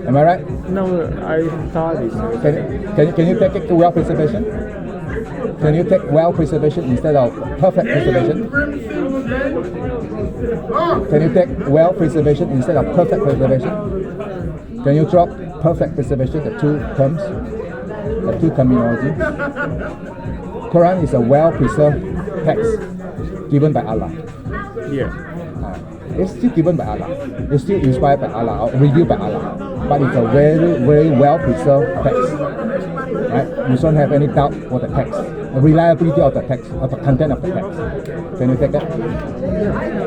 Am I right? No, I thought it's Can you take it well preservation? Can you take well preservation instead of perfect preservation? Can you take well preservation instead of perfect preservation? Can you drop perfect preservation, the two terms, the two terminology? Quran is a well-preserved text given by Allah. yeah. It's still given by Allah. It's still inspired by Allah or revealed by Allah. But it's a very, very well-preserved text. Right? You don't have any doubt for the text, the reliability of the text, of the content of the text. Can you take that?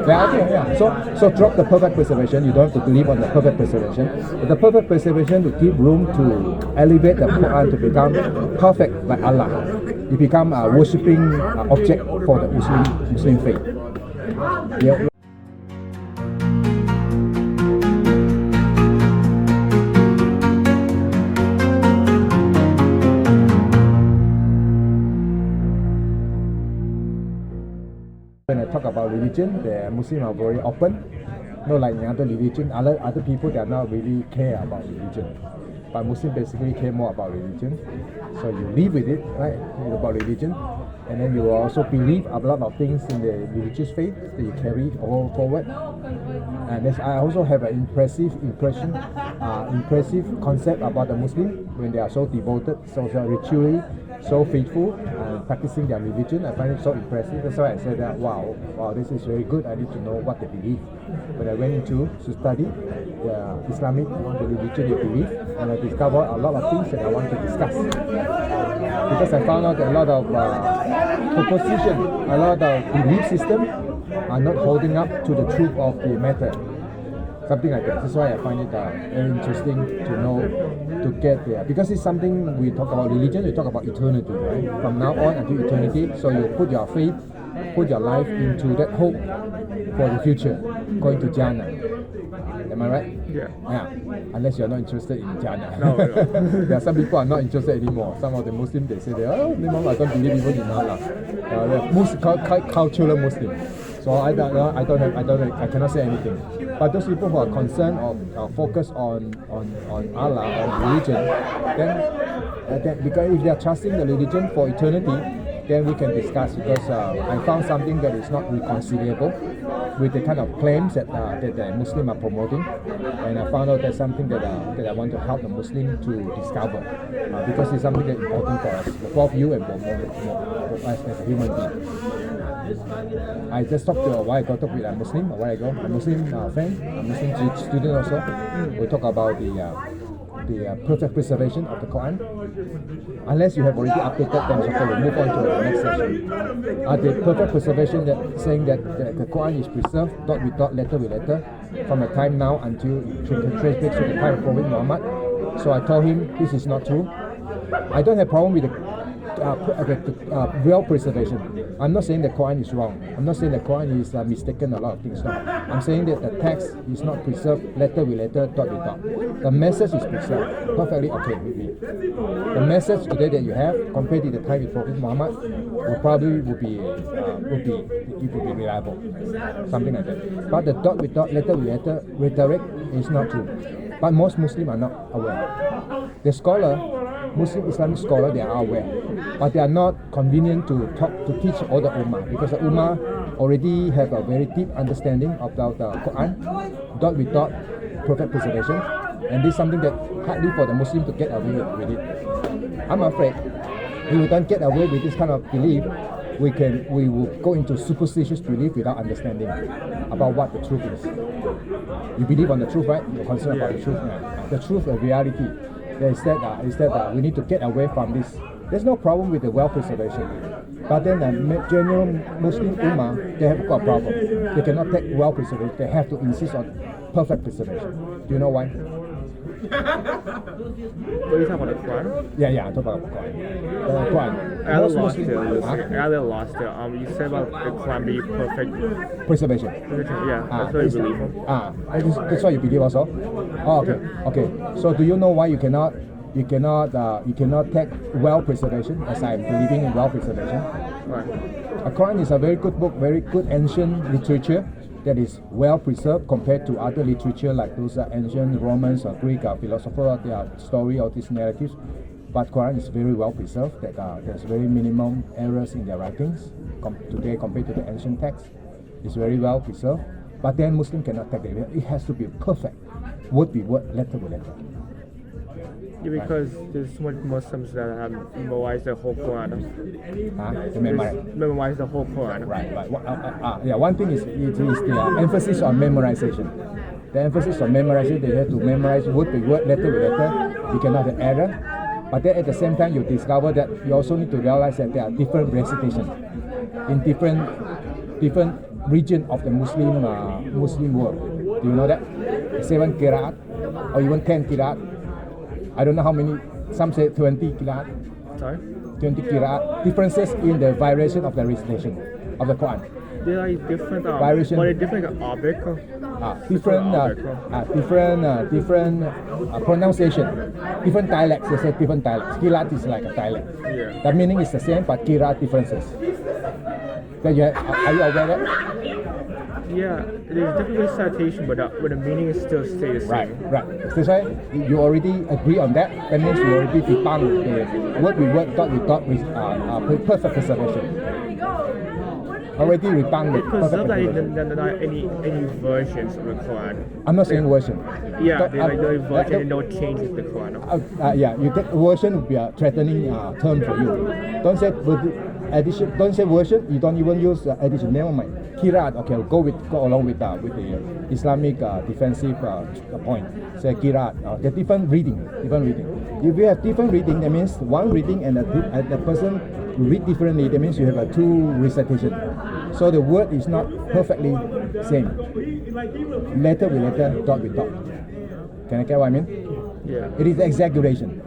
Yeah, okay, yeah. So drop the perfect preservation. You don't have to believe on the perfect preservation. But the perfect preservation to give room to elevate the Quran to become perfect like Allah. It become a worshipping object for the Muslim faith. Yeah. When I talk about religion, the Muslims are very open. Not like in other religion, other people they are not really care about religion. But Muslims basically care more about religion. So you live with it, right? About religion. And then you also believe a lot of things in the religious faith that you carry all forward. And I also have an impressive concept about the Muslim when they are so devoted, so ritually, so faithful, and practicing their religion. I find it so impressive. That's why I said that, wow, this is very good. I need to know what they believe. When I went into to study the Islamic, the religion they believe, and I discovered a lot of things that I want to discuss. Because I found out that a lot of proposition, a lot of belief system are not holding up to the truth of the matter. Something like that. That's why I find it very interesting to know, to get there. Because it's something we talk about religion, we talk about eternity, right? From now on until eternity. So you put your faith, put your life into that hope for the future, going to Jannah. Am I right? Yeah. Yeah. Unless you're not interested in Jannah. No. There are some people are not interested anymore. Some of the Muslims they say I don't believe even in Allah. They're cultural Muslim. So I cannot say anything. But those people who are concerned or focused on Allah, on religion, then because if they are trusting the religion for eternity, then we can discuss. Because I found something that is not reconcilable with the kind of claims that the Muslims are promoting, and I found out that's something that I want to help the Muslim to discover, because it's something that's important for us, both you and for us as a human being. I just talked to a while ago, with a Muslim a Muslim friend, a Muslim student also. We talk about the perfect preservation of the Quran. Unless you have already updated them, so we'll move on to the next session. The perfect preservation saying that the Quran is preserved, dot with dot, letter with letter, from the time now until it trace back to the time of Prophet Muhammad. So I told him this is not true. I don't have problem with the real preservation. I'm not saying the Quran is wrong. I'm not saying the Quran is mistaken a lot of things. No. I'm saying that the text is not preserved letter with letter, dot with dot. The message is preserved. Perfectly okay with me. The message today that you have compared to the time with Prophet Muhammad would be reliable. Something like that. But the dot with dot, letter with letter rhetoric is not true. But most Muslims are not aware. The Muslim Islamic scholar, they are aware, but they are not convenient to teach all the Ummah, because the Ummah already have a very deep understanding about the Quran, dot with dot, perfect preservation, and this is something that hardly for the Muslim to get away with it. I'm afraid if we don't get away with this kind of belief, we will go into superstitious belief without understanding about what the truth is. You believe on the truth, right? You're concerned about the truth, right? The truth, the reality. Is that we need to get away from this. There's no problem with the well preservation, but then the general Muslim Ummah, they have got a problem. They cannot take well preservation. They have to insist on perfect preservation. Do you know why? What are you talking about, the Quran? Yeah, I'm talking about the Quran. The Quran. I lost it. You said about the Quran being perfect preservation. Yeah, that's what you believe in. That's what you believe also. Oh, okay. So do you know why you cannot take well preservation, as I'm believing in well preservation? Right. The Quran is a very good book, very good ancient literature, that is well preserved compared to other literature like those ancient Romans or Greek philosophers, their story or these narratives. But Quran is very well preserved. That there's very minimum errors in their writings today compared to the ancient text. It's very well preserved. But then Muslim cannot take it. It has to be perfect, word by word, letter by letter. Yeah, because there's so many Muslims that have memorized the whole Quran. Memorize the whole Quran. Right. Yeah, one thing is the emphasis on memorization. The emphasis on memorization, they have to memorize word by word, letter by letter. You cannot have error. But then at the same time, you discover that you also need to realize that there are different recitations in different region of the Muslim world. Do you know that? 7 qiraat or even 10 qiraat. I don't know how many. Some say 20 qiraat. Sorry? 20 qiraat. Differences in the variation of the recitation of the Quran. They are different. Variation. But different object. Different pronunciation, different dialects. They say different dialects. Qiraat is like a dialect. Yeah. The meaning is the same, but qiraat differences. Are you aware of that? Yeah, there's different recitation, but the meaning is still stay the same. Right. That's why you already agree on that. That means you already debunk the word we word, thought we thought with perfect preservation. Already rebunked it. Preserved any versions of the Quran. I'm not saying version. Yeah, there's no version and no changes to the Quran. Yeah, you take version would be a threatening term for you. Don't say addition. Don't say version. You don't even use addition. Never mind. Qiraat. Okay, go along with the Islamic defensive point. Say qiraat. Okay, different reading. If you have different reading, that means one reading and the person read differently. That means you have two recitation. So the word is not perfectly same. Letter with letter, dot with dot. Can I get what I mean? Yeah. It is exaggeration.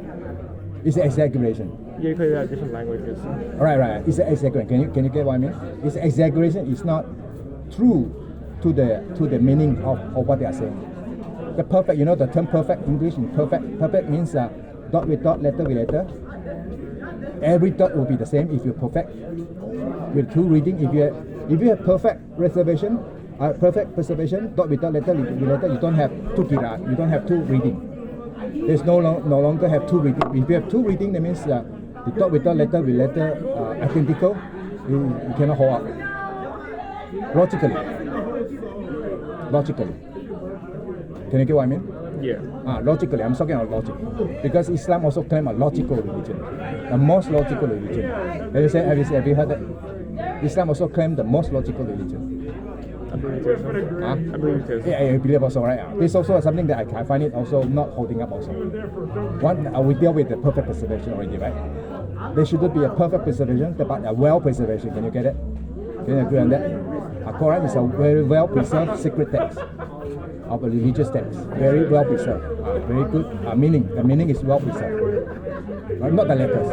It's exaggeration. Yeah, because there are different languages. Right. It's an exaggeration. Can you get what I mean? It's exaggeration. It's not true to the meaning of what they are saying. The perfect, the term perfect, English in perfect. Perfect means dot with dot, letter with letter. Every dot will be the same if you perfect with two reading. If you have perfect preservation, dot with dot, letter with letter, you don't have two qiraat, you don't have two reading. There's no longer have two reading. If you have two reading, that means the dot with dot, letter with letter identical. You cannot hold up. Logically. Can you get what I mean? Yeah. Logically, I'm talking about logic. Because Islam also claims a logical religion. The most logical religion. Have you heard that? Islam also claims the most logical religion. I believe it is. I believe it is. Yeah, I believe also, right? This also something that I find it also not holding up also. We deal with the perfect preservation already, right? There shouldn't be a perfect preservation, but a well preservation. Can you get it? Can you agree on that? Quran is a very well preserved secret text of a religious text. Very well preserved. Very good meaning. The meaning is well preserved. Right? Not the letters.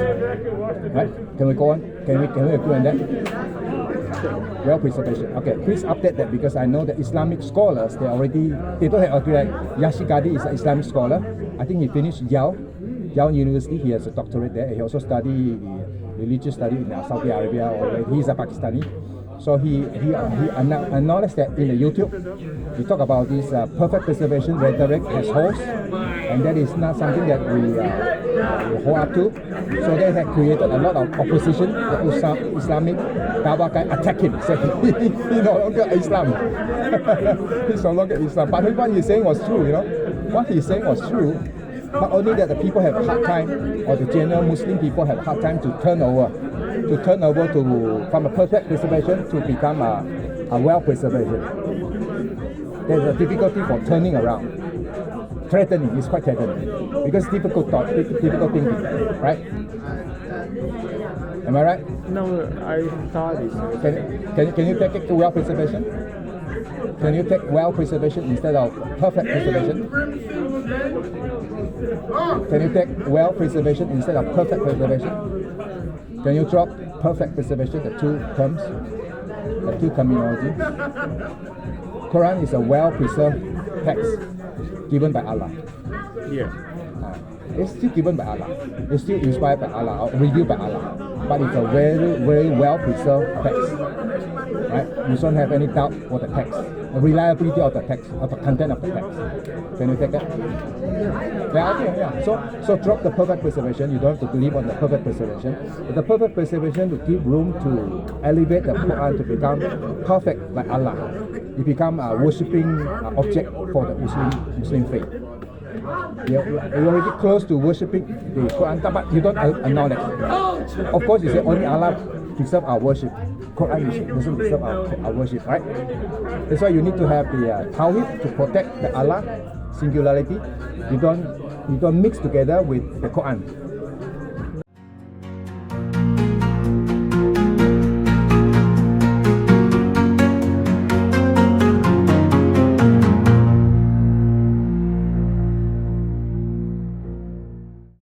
Right? Can we go on? Can we agree on that? Well preservation. Okay, please update that because I know that Islamic scholars they don't have agree. Like Yashikadi is an Islamic scholar. I think he finished Yale University. He has a doctorate there. He also studied religious study in Saudi Arabia, or he's a Pakistani. So he acknowledged that in the YouTube, he talked about this perfect preservation rhetoric as host, and that is not something that we hold up to. So they had created a lot of opposition. The Islamic Dawah guy attacked him, said he no longer Islam. He's no longer Islam. But what he's saying was true, What he's saying was true, but only that the people have a hard time, or the general Muslim people have a hard time to turn over from a perfect preservation to become a well preservation. There's a difficulty for turning around. Threatening, it's quite threatening. Because difficult thought, difficult thinking, right? Am I right? No, I thought it's... Can you take it to well preservation? Can you take well preservation instead of perfect preservation? Can you take well preservation instead of perfect preservation? Can you drop perfect preservation, the two terms, the two terminology? Quran is a well-preserved text given by Allah. Yeah. It's still given by Allah. It's still inspired by Allah or revealed by Allah. But it's a very, very well-preserved text. Right? You don't have any doubt for the text. the reliability of the text, of the content of the text. Can you take that? Yeah, okay, yeah. So drop the perfect preservation. You don't have to believe on the perfect preservation. But the perfect preservation to give room to elevate the Quran to become perfect like Allah. You become a worshipping object for the Muslim faith. You're already close to worshipping the Quran, but you don't acknowledge. Of course, you say only Allah deserves our worship. Quran doesn't deserve our worship, right? That's why you need to have the Tawhid to protect the Allah singularity. You don't mix together with the Quran.